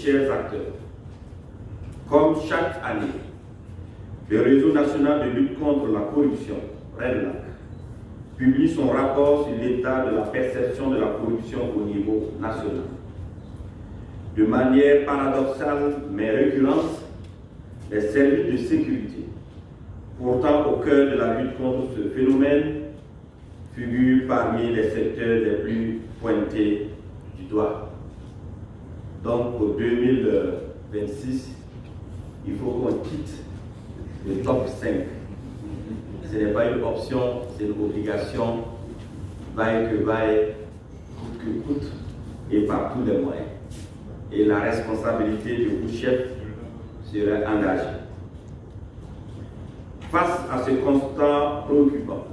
chers acteurs, comme chaque année, le Réseau national de lutte contre la corruption, RENLAC, publie son rapport sur l'état de la perception de la corruption au niveau national. De manière paradoxale mais récurrente, les services de sécurité, pourtant au cœur de la lutte contre ce phénomène, figurent parmi les secteurs les plus pointés du doigt. Donc pour 2026, il faut qu'on quitte le top 5. Ce n'est pas une option, c'est une obligation, vaille que vaille, coûte que coûte, et par tous les moyens. Et la responsabilité de vous, chef, serait engagée. Face à ce constat préoccupant,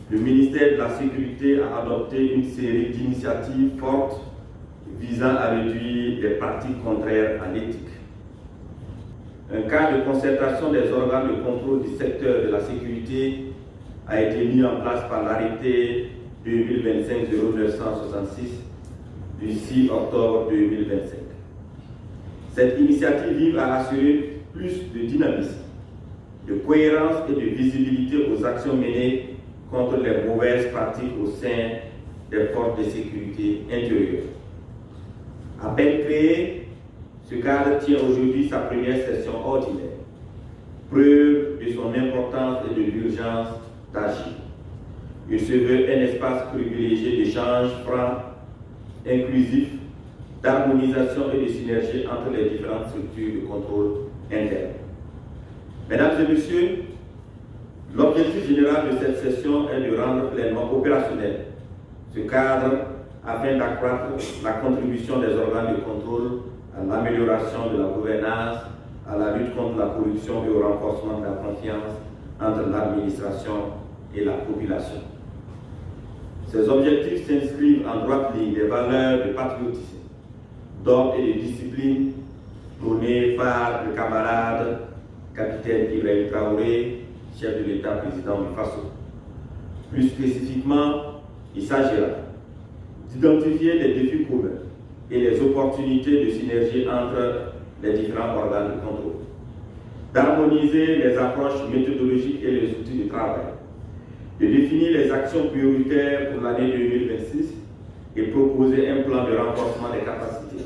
le ministère de la Sécurité a adopté une série d'initiatives fortes visant à réduire les pratiques contraires à l'éthique. Un cadre de concertation des organes de contrôle du secteur de la sécurité a été mis en place par l'arrêté 2025-0966 du 6 octobre 2025. Cette initiative vise à assurer plus de dynamisme, de cohérence et de visibilité aux actions menées contre les mauvaises pratiques au sein des forces de sécurité intérieure. À peine créé, ce cadre tient aujourd'hui sa première session ordinaire, preuve de son importance et de l'urgence d'agir. Il se veut un espace privilégié d'échange franc, inclusif, d'harmonisation et de synergie entre les différentes structures de contrôle interne. Mesdames et messieurs, l'objectif général de cette session est de rendre pleinement opérationnel ce cadre afin d'accroître la contribution des organes de contrôle à l'amélioration de la gouvernance, à la lutte contre la corruption et au renforcement de la confiance entre l'administration et la population. Ces objectifs s'inscrivent en droite ligne des valeurs de patriotisme, d'ordre et de discipline prônées par le camarade capitaine Ibrahim Traoré, chef de l'État-président du Faso. Plus spécifiquement, il s'agira d'identifier les défis communs et les opportunités de synergie entre les différents organes de contrôle, d'harmoniser les approches méthodologiques et les outils de travail, de définir les actions prioritaires pour l'année 2026 et proposer un plan de renforcement des capacités.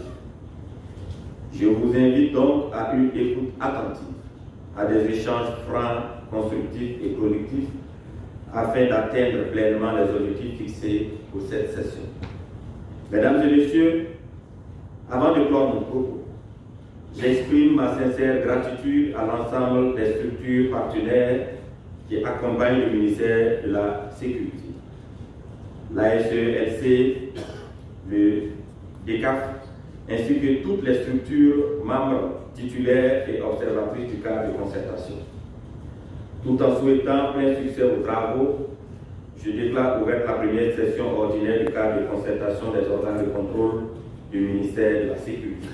Je vous invite donc à une écoute attentive, à des échanges francs, constructifs et productifs afin d'atteindre pleinement les objectifs fixés pour cette session. Mesdames et messieurs, avant de clore mon propos, j'exprime ma sincère gratitude à l'ensemble des structures partenaires qui accompagnent le ministère de la Sécurité. L'ASELC, le DECAF, ainsi que toutes les structures membres titulaires et observatrices du cadre de concertation. Tout en souhaitant plein succès aux travaux, je déclare ouverte la première session ordinaire du cadre de concertation des organes de contrôle du ministère de la Sécurité.